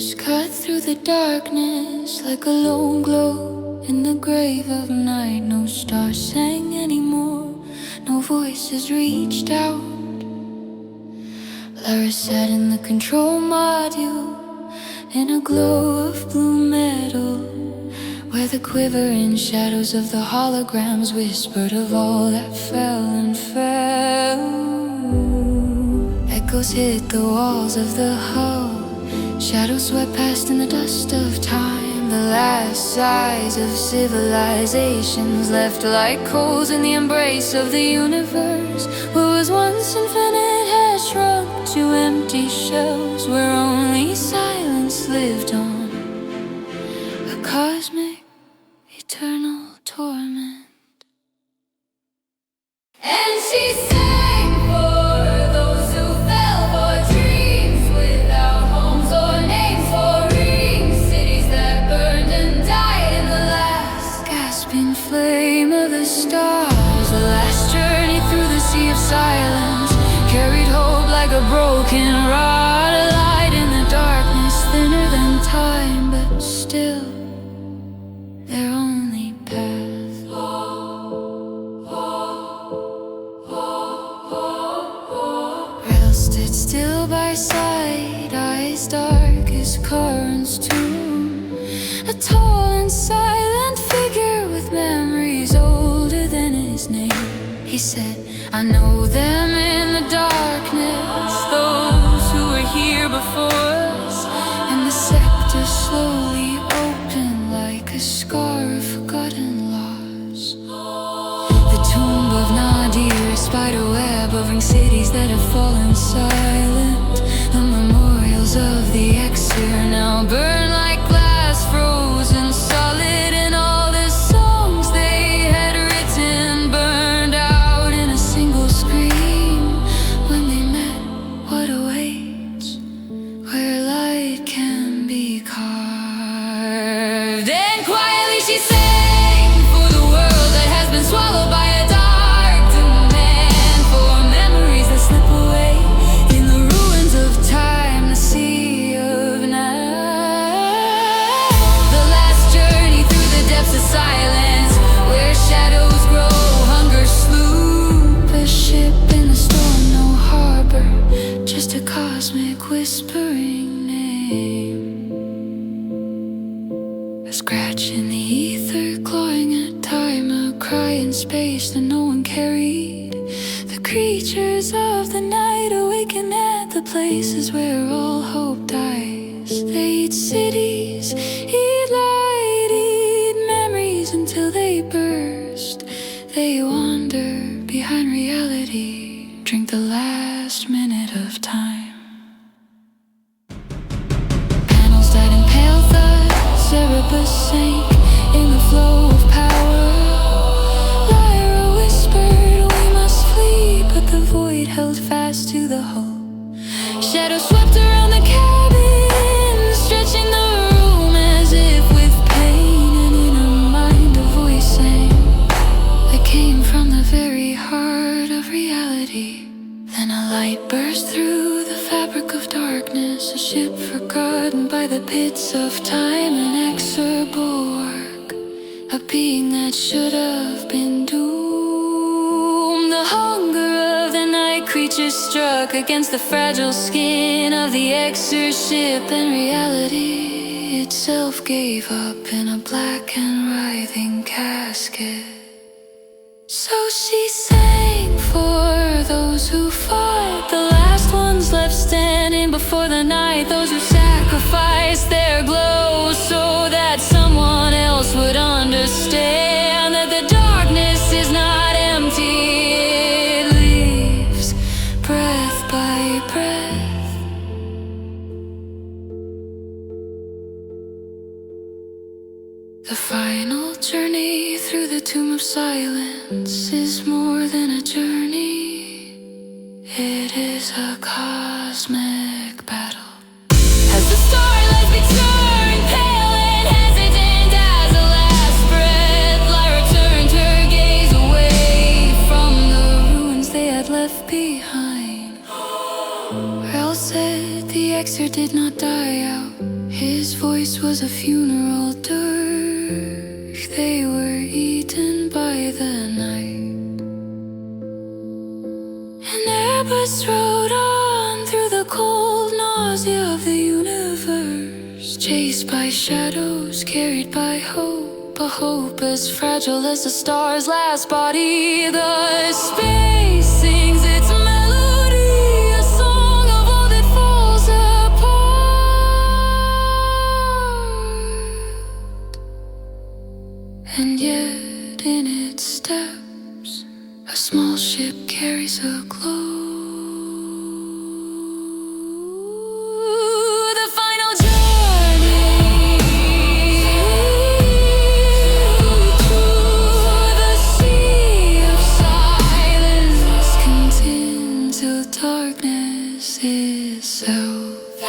Whispers cut through the darkness like a lone glow in the grave of night. No stars sang anymore, no voices reached out. Lyra sat in the control module in a glow of blue metal, where the quivering shadows of the holograms whispered of all that fell and fell. Echoes hit the walls of the hull, shadows swept past in the dust of time. The last sighs of civilizations left like coals in the embrace of the universe. What was once infinite has shrunk to empty shells, where only silence lived on, a cosmic, eternal torment. And she sang for those who fell for dreams without homes or names, for rings, cities that burned and died in the last gasping flame of the stars. The last journey through the sea of silence carried hope like a broken rod, a light in the darkness thinner than time, but still their only path. Rhel stood still by side, eyes dark as Karuun's tomb, a tall and silent figure with memories older than his name. He said, I know them in the darkness, those who were here before us. And the sector slowly opened like a scar of forgotten loss. The tomb of Nadir, a spider web covering cities that have fallen silent. The memorials of the Exer now burn like glass, frozen solid, and all the songs they had written burned out in a single scream. When they met what awaits, where light can be carved. And quietly she sang for the world that has been swallowed by a dark demand, for memories that slip away in the ruins of time, the sea of night. The last journey through the depths of silence, where shadows grow, hunger sloop, a ship in the storm, no harbor, just a cosmic whispering name. A scratch in the ether, clawing at time, a cry in space that no one carried. The creatures of the night awaken at the places where all hope dies. They eat cities, eat light, eat memories until they burst. They wander behind reality, drink the last minute of time. Panels that impaled us, Erebus sank in the flow of power. Lyra whispered, we must flee, but the void held fast to the hull. Shadows swept around the cabin, stretching the room as if with pain, and in her mind a voice sang that came from the very heart of reality. Then a light burst through the fabric of darkness, a ship forgotten by the pits of time, an inexorable work, a being that should have been doomed. The hunger of the night creatures struck against the fragile skin of the Exer ship, and reality itself gave up in a black and writhing casket. So she sang for those who fought, the last ones left standing before the night, those who sacrificed their glow so that someone else would understand that the darkness is not empty, it leaves breath by breath. The final journey through the tomb of silence is more than a journey, it is a cosmic battle. As the starlight returned, pale and hesitant as the last breath, Lyra turned her gaze away from the ruins they had left behind. Rhel said the Exer did not die out, His voice was a funeral dirge. They were eaten by the night. And Erebus rode on through the cold nausea of the universe, chased by shadows, carried by hope, a hope as fragile as the star's last body. The space sings its melody, a song of all that falls apart. And yet in its steps, a small ship carries a glow. The final journey to the sea of silence continues till darkness itself.